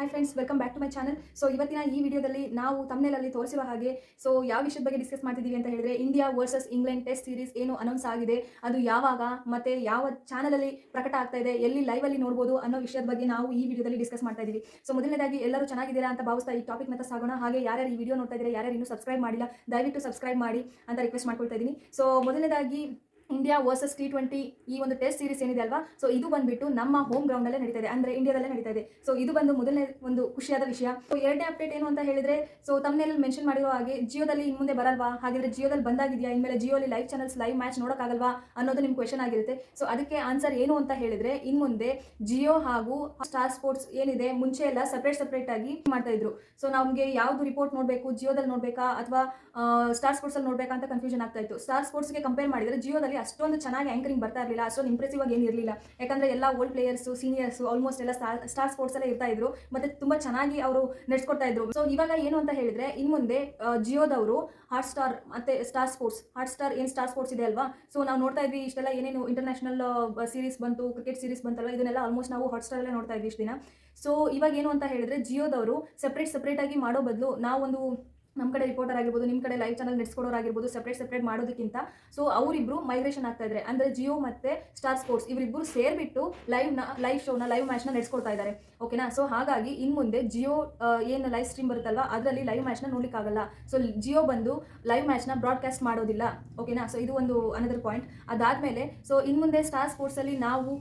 Hi friends, welcome back to my channel. So ಇವತ್ತಿನ ಈ ವಿಡಿಯೋದಲ್ಲಿ ನಾವು ತಮ್ನೇಲಲ್ಲಿ ತೋರಿಸಿರುವ ಹಾಗೆ ಸೊ ಯಾವ ವಿಷಯದ ಬಗ್ಗೆ ಡಿಸ್ಕಸ್ ಮಾಡ್ತಿದ್ದೀವಿ ಅಂತ ಹೇಳಿದ್ರೆ, India versus England test series ಏನು ಅನೌನ್ಸ್ ಆಗಿದೆ, ಅದು ಯಾವಾಗ ಮತ್ತೆ ಯಾವ ಚಾನಲಲ್ಲಿ ಪ್ರಕಟ ಆಗ್ತಾ ಇದೆ, ಎಲ್ಲಿ ಲೈವ್ ಅಲ್ಲಿ ನೋಡಬಹುದು ಅನ್ನೋ ವಿಷಯದ ಬಗ್ಗೆ ನಾವು ಈ ವಿಡಿಯೋದಲ್ಲಿ ಡಿಸ್ಕಸ್ ಮಾಡ್ತಾ ಇದ್ದೀವಿ. ಸೊ ಮೊದಲನೇದಾಗಿ ಎಲ್ಲರೂ ಚೆನ್ನಾಗಿದ್ದೀರಾ ಅಂತ ಭಾವಿಸ್ತಾ ಈ ಟಾಪಿಕ್ ಮತ್ತೆ ಸಾಗೋಣ. ಹಾಗೆ ಯಾರ್ಯಾರು ಈ ವಿಡಿಯೋ ನೋಡ್ತಾ ಇದ್ದಾರೆ, ಯಾರ್ಯಾರು ಇನ್ನೂ ಸಬ್ಸ್ಕ್ರೈಬ್ ಮಾಡಿಲ್ಲ, ದಯವಿಟ್ಟು ಸಬ್ಸ್ಕ್ರೈಬ್ ಮಾಡಿ ಅಂತ ರಿಕ್ವೆಸ್ಟ್ ಮಾಡ್ಕೊಳ್ತಾ ಇದ್ದೀನಿ. ಸೊ ಮೊದಲನೇದಾಗಿ ಇಂಡಿಯಾ ವರ್ಸಸ್ T20 ಈ ಒಂದು ಟೆಸ್ಟ್ ಸೀರೀಸ್ ಏನಿದೆ ಅಲ್ವಾ, ಸೊ ಇದು ಬಂದ್ಬಿಟ್ಟು ನಮ್ಮ ಹೋಮ್ ಗ್ರೌಂಡ್ ಅಲ್ಲೇ ನಡೀತಾ ಇದೆ, ಅಂದ್ರೆ ಇಂಡಿಯಾದಲ್ಲೇ ನಡೀತಾ ಇದೆ. ಸೊ ಇದು ಬಂದು ಮೊದಲನೇ ಒಂದು ಖುಷಿಯಾದ ವಿಷಯ. ಸೊ ಎರಡನೇ ಅಪ್ಡೇಟ್ ಏನು ಅಂತ ಹೇಳಿದ್ರೆ, ಸೊ ತಮ್ಮನೇಲಿ ಮೆನ್ಷನ್ ಮಾಡಿರೋ ಹಾಗೆ ಜಿಯೋದಲ್ಲಿ ಇನ್ ಮುಂದೆ ಬರಲ್ವಾ, ಹಾಗಿದ್ರೆ ಜಿಯೋದಲ್ಲಿ ಬಂದಾಗಿದೆಯಾ, ಇನ್ಮೇಲೆ ಜಿಯೋಲಿ ಲೈವ್ ಚಾನಲ್ಸ್ ಲೈವ್ ಮ್ಯಾಚ್ ನೋಡೋಕ್ಕಾಗಲ್ವಾ ಅನ್ನೋದು ನಿಮ್ ಕ್ವೆಶನ್ ಆಗಿರುತ್ತೆ. ಸೊ ಅದಕ್ಕೆ ಆನ್ಸರ್ ಏನು ಅಂತ ಹೇಳಿದ್ರೆ, ಇನ್ ಮುಂದೆ ಜಿಯೋ ಹಾಗೂ ಸ್ಟಾರ್ ಸ್ಪೋರ್ಟ್ಸ್ ಏನಿದೆ ಮುಂಚೆ ಎಲ್ಲ ಸಪ್ರೇಟ್ ಆಗಿ ಮಾಡ್ತಾ ಇದ್ರು. ಸೊ ನಮಗೆ ಯಾವ್ದು ರಿಪೋರ್ಟ್ ನೋಡಬೇಕು, ಜಿಯೋದಲ್ಲಿ ನೋಡ್ಬೇಕಾ ಅಥವಾ ಸ್ಟಾರ್ ಸ್ಪೋರ್ಟ್ಸ್ ಅಲ್ಲಿ ನೋಡ್ಬೇಕಾ ಅಂತ ಕನ್ಫ್ಯೂಷನ್ ಆಗ್ತಾ ಇತ್ತು. ಸ್ಟಾರ್ ಸ್ಪೋರ್ಟ್ಸ್ಗೆ ಕಂಪೇರ್ ಮಾಡಿದ್ರೆ ಜಿಯೋದಲ್ಲಿ ಅಷ್ಟೊಂದು ಚೆನ್ನಾಗಿ ಆಂಕರಿಂಗ್ ಬರ್ತಾ ಇರಲಿಲ್ಲ, ಅಷ್ಟೊಂದು ಇಂಪ್ರೆಸಿವ್ ಆಗಿ ಏನಿರಲಿಲ್ಲ. ಯಾಕಂದ್ರೆ ಎಲ್ಲ ಓಲ್ಡ್ ಪ್ಲೇಯರ್ಸ್, ಸೀನಿಯರ್ಸ್ ಆಲ್ಮೋಸ್ಟ್ ಎಲ್ಲ ಸ್ಟಾರ್ ಸ್ಪೋರ್ಟ್ಸ್ ಅಲ್ಲೇ ಇರ್ತಾ ಇದ್ರು, ಮತ್ತೆ ತುಂಬಾ ಚೆನ್ನಾಗಿ ಅವರು ನಡೆಸ್ಕೊಡ್ತಾ ಇದ್ರು. ಸೊ ಇವಾಗ ಏನು ಅಂತ ಹೇಳಿದ್ರೆ, ಇನ್ ಮುಂದೆ ಜಿಯೋದವರು ಹಾಟ್ ಸ್ಟಾರ್ ಮತ್ತೆ ಸ್ಟಾರ್ ಸ್ಪೋರ್ಟ್ಸ್ ಇದೆ ಅಲ್ವಾ, ಸೊ ನಾವು ನೋಡ್ತಾ ಇದ್ವಿ ಇಷ್ಟೆಲ್ಲ ಏನೇನು ಇಂಟರ್ನ್ಯಾಷನಲ್ ಸೀರೀಸ್ ಬಂತು, ಕ್ರಿಕೆಟ್ ಸೀರೀಸ್ ಬಂತಲ್ವಾ, ಇದನ್ನೆಲ್ಲ ಆಲ್ಮೋಸ್ಟ್ ನಾವು ಹಾಟ್ ಸ್ಟಾರ್ ಅಲ್ಲೇ ನೋಡ್ತಾ ಇದ್ವಿ ಇಷ್ಟು ದಿನ. ಸೊ ಇವಾಗ ಏನು ಅಂತ ಹೇಳಿದ್ರೆ, ಜಿಯೋದವರು ಸಪ್ರೇಟ್ ಆಗಿ ಮಾಡೋ ಬದಲು ನಾವೊಂದು ನಮ್ಮ ಕಡೆ ರಿಪೋರ್ಟರ್ ಆಗಿರ್ಬೋದು, ನಿಮ್ಮ ಕಡೆ ಲೈವ್ ಚಾನಲ್ ನಡೆಸ್ಕೊಡೋರಾಗಿರ್ಬೋದು, ಸಪ್ರೇಟ್ ಮಾಡೋದಕ್ಕಿಂತ ಸೊ ಅವರಿಬ್ರು ಮೈಗ್ರೇಷನ್ ಆಗ್ತಾ ಇದ್ದಾರೆ. ಅಂದ್ರೆ ಜಿಯೋ ಮತ್ತೆ ಸ್ಟಾರ್ ಸ್ಪೋರ್ಟ್ಸ್ ಇವರಿಬ್ರು ಸೇರ್ಬಿಟ್ಟು ಲೈವ್ ಮ್ಯಾಚ್ನ ನಡೆಸ್ಕೊಡ್ತಾ ಇದ್ದಾರೆ. ಓಕೆನಾ. ಸೊ ಹಾಗಾಗಿ ಇನ್ ಮುಂದೆ ಜಿಯೋ ಏನು ಲೈವ್ ಸ್ಟ್ರೀಮ್ ಬರುತ್ತಲ್ವಾ, ಅದರಲ್ಲಿ ಲೈವ್ ಮ್ಯಾಚ್ನ ನೋಡ್ಲಿಕ್ಕಾಗಲ್ಲ. ಸೊ ಜಿಯೋ ಬಂದು ಲೈವ್ ಮ್ಯಾಚ್ನ ಬ್ರಾಡ್ಕಾಸ್ಟ್ ಮಾಡೋದಿಲ್ಲ. ಓಕೆನಾ. ಸೊ ಇದು ಒಂದು ಅನದರ್ ಪಾಯಿಂಟ್. ಅದಾದ್ಮೇಲೆ ಸೊ ಇನ್ ಮುಂದೆ ಸ್ಟಾರ್ ಸ್ಪೋರ್ಟ್ಸ್ ಅಲ್ಲಿ ನಾವು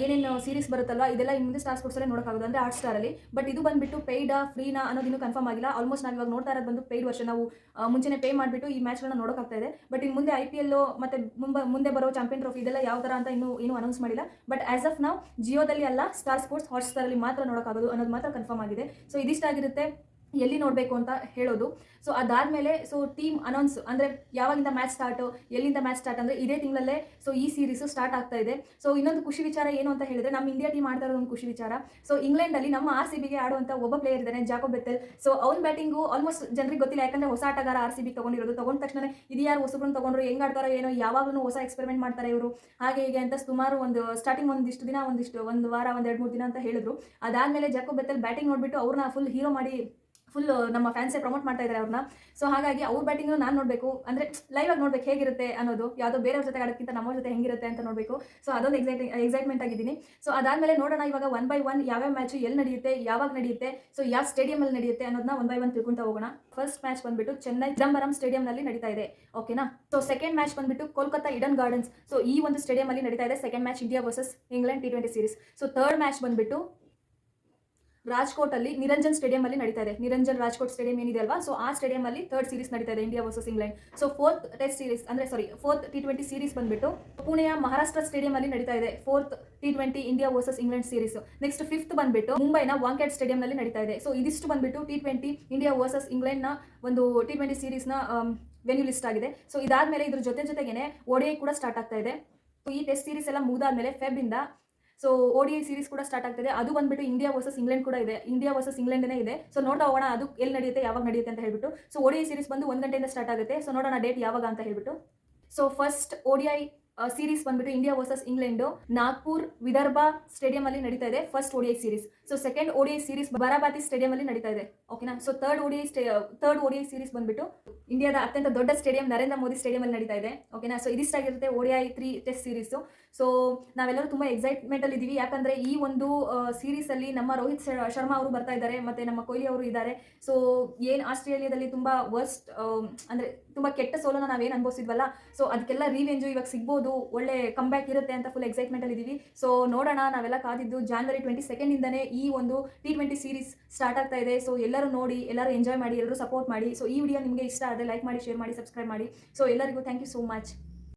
ಏನೇನು ಸೀರೀಸ್ ಬರುತ್ತಲ್ವಾ, ಇದೆಲ್ಲ ಇನ್ ಮುಂದೆ ಸ್ಟಾರ್ ಸ್ಪೋರ್ಟ್ಸ್ ಅಲ್ಲಿ ನೋಡೋಕ್ಕಾಗೋದು, ಅಂದ್ರೆ ಹಾಟ್ ಸ್ಟಾರ್ ಅಲ್ಲಿ. ಬಟ್ ಇದು ಬಂದ್ಬಿಟ್ಟು ಪೇಯ್ಡಾ ಫ್ರೀನಾ ಅನ್ನೋದಿನ್ನು ಕನ್ಫರ್ಮ್ ಆಗಿಲ್ಲ. ಆಲ್ಮೋಸ್ಟ್ ನಾವು ಇವಾಗ ನೋಡ್ತಾ ಇರೋದು ಬಂದು ಪೇಯ್ಡ್ ವರ್ಷನ್. ನಾವು ಮುಂಚೆನೇ ಪೇ ಮಾಡಿಬಿಟ್ಟು ಈ ಮ್ಯಾಚ್ಗಳನ್ನ ನೋಡೋಕ್ಕಾಗ್ತಾ ಇದೆ. ಬಟ್ ಇನ್ನು ಮುಂದೆ IPL ಮತ್ತೆ ಮುಂದೆ ಬರೋ ಚಾಂಪಿಯನ್ ಟ್ರೋಫಿ ಇದೆಲ್ಲ ಯಾವ ಥರ ಅಂತ ಇನ್ನೂ ಅನೌನ್ಸ್ ಮಾಡಿಲ್ಲ. ಬಟ್ ಆಸ್ ಆಫ್ ನಾವು ಜಿಯೋದಲ್ಲಿ ಅಲ್ಲ, ಸ್ಟಾರ್ ಸ್ಪೋರ್ಟ್ಸ್ ಹಾಟ್ ಸ್ಟಾರ್ ಅಲ್ಲಿ ಮಾತ್ರ ನೋಡೋಕ್ಕಾಗೋದು ಅನ್ನೋದು ಮಾತ್ರ ಕನ್ಫರ್ಮ್ ಆಗಿದೆ. ಸೊ ಇದಿಷ್ಟಾಗಿರುತ್ತೆ ಎಲ್ಲಿ ನೋಡಬೇಕು ಅಂತ ಹೇಳೋದು. ಸೊ ಅದಾದಮೇಲೆ ಸೊ ಟೀಮ್ ಅನೌನ್ಸ್ ಅಂದರೆ ಯಾವಾಗಿಂದ ಮ್ಯಾಚ್ ಸ್ಟಾರ್ಟ್, ಎಲ್ಲಿಂದ ಮ್ಯಾಚ್ ಸ್ಟಾರ್ಟ್ ಅಂದರೆ ಇದೇ ತಿಂಗಳಲ್ಲೇ ಸೊ ಈ ಸೀರೀಸು ಸ್ಟಾರ್ಟ್ ಆಗ್ತಾ ಇದೆ. ಸೊ ಇನ್ನೊಂದು ಖುಷಿ ವಿಚಾರ ಏನು ಅಂತ ಹೇಳಿದ್ರೆ, ನಮ್ಮ ಇಂಡಿಯಾ ಟೀಮ್ ಆಡ್ತಾ ಇರೋದು ಒಂದು ಖುಷಿ ವಿಚಾರ. ಸೊ ಇಂಗ್ಲೆಂಡಲ್ಲಿ ನಮ್ಮ RCBಗೆ ಆಡುವಂಥ ಒಬ್ಬ ಪ್ಲೇಯರ್ ಇದ್ದಾನೆ, ಜಾಕೋಬ್ ಬೆಥೆಲ್. ಸೊ ಅವ್ನ ಬ್ಯಾಟಿಂಗು ಆಲ್ಮೋಸ್ಟ್ ಜನರಿಗೆ ಗೊತ್ತಿಲ್ಲ, ಯಾಕಂದರೆ ಹೊಸ ಆಟಗಾರ RCB ತಗೊಂಡಿರೋದು. ತಗೊಂಡ ತಕ್ಷಣ ಇದು ಯಾರು ಹೊಸಬ್ರನ್ನ ತಗೊಂಡ್ರು, ಹೆಂಗೆ ಆಡ್ತಾರೋ ಏನೋ, ಯಾವಾಗಲೂ ಹೊಸ ಎಕ್ಸ್ಪೆರಿಮೆಂಟ್ ಮಾಡ್ತಾರೆ ಇವರು, ಹಾಗೆ ಹೀಗೆ ಅಂತ ಸುಮಾರು ಸ್ಟಾರ್ಟಿಂಗ್ ಒಂದಿಷ್ಟು ದಿನ, ಒಂದು ವಾರ, 2-3 ದಿನ ಅಂತ ಹೇಳಿದ್ರು. ಅದಾದಮೇಲೆ ಜಾಕೋಬ್ ಬೆಥೆಲ್ ಬ್ಯಾಟಿಂಗ್ ನೋಡಿಬಿಟ್ಟು ಅವ್ರನ್ನ ಫುಲ್ ಹೀರೋ ಮಾಡಿ ಫುಲ್ ನಮ್ಮ ಫ್ಯಾನ್ಸೇ ಪ್ರಮೋಟ್ ಮಾಡ್ತಾ ಇದ್ದಾರೆ ಅವ್ರನ್ನ. ಸೊ ಹಾಗಾಗಿ ಅವ್ರ ಬ್ಯಾಟಿಂಗ್ ನಾನು ನೋಡಬೇಕು, ಅಂದರೆ ಲೈವ್ ಆಗಿ ನೋಡ್ಬೇಕು ಹೇಗಿರುತ್ತೆ ಅನ್ನೋದು, ಯಾವುದೋ ಬೇರೆಯವ್ರ ಜೊತೆ ಆಡೋಕ್ಕಿಂತ ನಮ್ಮ ಜೊತೆ ಹೆಂಗಿರುತ್ತೆ ಅಂತ ನೋಡಬೇಕು. ಸೊ ಅದೊಂದು ಎಕ್ಸೈಟ್ಮೆಂಟ್ ಆಗಿದ್ದೀನಿ. ಸೊ ಅದಾದಮೇಲೆ ನೋಡೋಣ ಇವಾಗ 1 by 1 ಯಾವ್ಯಾವ ಮ್ಯಾಚ್ ಎಲ್ಲಿ ನಡೆಯುತ್ತೆ, ಯಾವಾಗ ನಡೆಯುತ್ತೆ, ಸೊ ಯಾವ ಸ್ಟೇಡಿಯಮಲ್ಲಿ ನಡೆಯುತ್ತೆ ಅನ್ನೋದನ್ನ 1 by 1 ತಿಳ್ಕೊಂತ ಹೋಗೋಣ. ಫಸ್ಟ್ ಮ್ಯಾಚ್ ಬಂದ್ಬಿಟ್ಟು ಚೆನ್ನೈ ಚಿದಂಬರಂ ಸ್ಟೇಡಿಯಂನಲ್ಲಿ ನಡೀತಾ ಇದೆ. ಓಕೆನಾ. ಸೊ ಸೆಕೆಂಡ್ ಮ್ಯಾಚ್ ಬಂದ್ಬಿಟ್ಟು ಕೋಲ್ಕತ್ತಾ ಈಡನ್ ಗಾರ್ಡನ್ಸ್, ಸೊ ಈ ಒಂದು ಸ್ಟೇಡಿಯಂ ಅಲ್ಲಿ ನಡೀತಾ ಇದೆ. Second match India versus England T20 series. So third match ಬಂದ್ಬಿಟ್ಟು ರಾಜ್ಕೋಟ್ ಅಲ್ಲಿ ನಿರಂಜನ್ ಸ್ಟೇಡಿಯಂ ಅಲ್ಲಿ ನಡೀತಾ ಇದೆ. ನಿರಂಜನ್ ರಾಜ್ಕೋಟ್ ಸ್ಟೇಡಿಯಂ ಏನಿದೆ ಅಲ್ವಾ, ಸೊ ಆ ಸ್ಟೇಡಿಯಂ ಅಲ್ಲಿ ಥರ್ಡ್ ಸೀರೀಸ್ ನಡೀತಾ ಇದೆ, India versus England. So fourth T20 series ಬಂದ್ಬಿಟ್ಟು ಪುಣೆಯ ಮಹಾರಾಷ್ಟ್ರ ಸ್ಟೇಡಿಯಂ ಅಲ್ಲಿ ನಡೀತಾ ಇದೆ, fourth T20 India versus England series. Next fifth ಬಂದ್ಬಿಟ್ಟು ಮುಂಬೈನ ವಾಂಖೇಡ್ ಸ್ಟೇಡಿಯಂ ನಲ್ಲಿ ನಡೀತಾ ಇದೆ. ಸೊ ಇದಿಷ್ಟು ಬಂದ್ಬಿಟ್ಟು T20 ಇಂಡಿಯಾ ವರ್ಸಸ್ ಇಂಗ್ಲೆಂಡ್ ನ ಒಂದು T20 ಸೀರೀಸ್ ನ ವೆನ್ಯೂ ಲಿಸ್ಟ್ ಆಗಿದೆ. ಸೊ ಇದಾದ್ಮೇಲೆ ಇದ್ರ ಜೊತೆಗೇನೆ ODI ಕೂಡ ಸ್ಟಾರ್ಟ್ ಆಗ್ತಾ ಇದೆ. ಈ ಟೆಸ್ಟ್ ಸೀರೀಸ್ ಎಲ್ಲ ಮುಗಿದಾದ್ಮೇಲೆ ಫೆಬ್ ಇಂದ ಸೊ ODI ಸೀರೀಸ್ ಕೂಡ ಸ್ಟಾರ್ಟ್ ಆಗ್ತದೆ. ಅದು ಬಂದ್ಬಿಟ್ಟು ಇಂಡಿಯಾ ವರ್ಸಸ್ ಇಂಗ್ಲೆಂಡ್ ಕೂಡ ಇದೆ, ಇಂಡಿಯಾ ವರ್ಸಸ್ ಇಂಗ್ಲೆಂಡ್ನೇ ಇದೆ. ಸೊ ನೋಡ್ತಾ ಹೋಗೋಣ ಅದು ಎಲ್ಲಿ ನಡೆಯುತ್ತೆ, ಯಾವಾಗ ನಡೆಯುತ್ತೆ ಅಂತ ಹೇಳ್ಬಿಟ್ಟು. ಸೊ ODI ಸೀರೀಸ್ ಬಂದು 1 ಗಂಟೆಯಿಂದ ಸ್ಟಾರ್ಟ್ ಆಗುತ್ತೆ. ಸೊ ನೋಡೋಣ ಡೇಟ್ ಯಾವಾಗ ಅಂತ ಹೇಳ್ಬಿಟ್ಟು. ಸೊ ಫಸ್ಟ್ ODI ಸೀರೀಸ್ ಬಂದ್ಬಿಟ್ಟು India versus England Nagpur Vidarbha stadium ಅಲ್ಲಿ ನಡೀತಾ ಇದೆ, first ODI series. So second ODI series Barabati stadium ಅಲ್ಲಿ ನಡೀತಾ ಇದೆ. ಓಕೆನಾ. ಸೊ ಥರ್ಡ್ ODI ಸೀರೀಸ್ ಬಂದ್ಬಿಟ್ಟು ಇಂಡಿಯಾದ ಅತ್ಯಂತ ದೊಡ್ಡ ಸ್ಟೇಡಿಯಂ ನರೇಂದ್ರ ಮೋದಿ ಸ್ಟೇಡಿಯಂ ಅಲ್ಲಿ ನಡೀತಾ ಇದೆ. ಓಕೆನಾ. ಸೊ ಇದಿಷ್ಟಾಗಿರುತ್ತೆ ODI 3 ಟೆಸ್ಟ್ ಸೀರೀಸ್. ಸೊ ನಾವೆಲ್ಲರೂ ತುಂಬಾ ಎಕ್ಸೈಟ್ಮೆಂಟ್ ಅಲ್ಲಿ ಇದೀವಿ, ಯಾಕಂದ್ರೆ ಈ ಒಂದು ಸೀರೀಸ್ ಅಲ್ಲಿ ನಮ್ಮ ರೋಹಿತ್ ಶರ್ಮಾ ಅವರು ಬರ್ತಾ ಇದ್ದಾರೆ, ಮತ್ತೆ ನಮ್ಮ ಕೊಹ್ಲಿ ಅವರು ಇದ್ದಾರೆ. ಸೊ ಏನ್ ಆಸ್ಟ್ರೇಲಿಯಾದಲ್ಲಿ ತುಂಬಾ ವರ್ಸ್ಟ್ ಅಂದ್ರೆ ತುಂಬಾ ಕೆಟ್ಟ ಸೋಲನ ನಾವೇನು ಅನುಭವಿಸಿದ್ವಲ್ಲ, ಸೊ ಅದಕ್ಕೆಲ್ಲ ರಿವೆಂಜು ಇವಾಗ ಸಿಗ್ಬೋದು, ಒಳ್ಳೆ ಕಂಬ್ಯಾಕ್ ಇರುತ್ತೆ ಅಂತ ಫುಲ್ ಎಕ್ಸೈಟ್ಮೆಂಟ್ ಅಲ್ಲಿ ಇದೀವಿ. ಸೊ ನೋಡೋಣ, ನಾವೆಲ್ಲ ಕಾದಿದ್ದು January 22 ಇಂದಾನೆ ಈ ಒಂದು T20 ಸೀರೀಸ್ ಸ್ಟಾರ್ಟ್ ಆಗ್ತಾ ಇದೆ. ಸೊ ಎಲ್ಲರೂ ನೋಡಿ, ಎಲ್ಲರೂ ಎಂಜಾಯ್ ಮಾಡಿ, ಎಲ್ಲರೂ ಸಪೋರ್ಟ್ ಮಾಡಿ. ಸೊ ಈ ವಿಡಿಯೋ ನಿಮಗೆ ಇಷ್ಟ ಆದರೆ ಲೈಕ್ ಮಾಡಿ, ಶೇರ್ ಮಾಡಿ, ಸಬ್ಸ್ಕ್ರೈಬ್ ಮಾಡಿ. ಸೊ ಎಲ್ಲರಿಗೂ ಥ್ಯಾಂಕ್ ಯು ಸೋ ಮಚ್.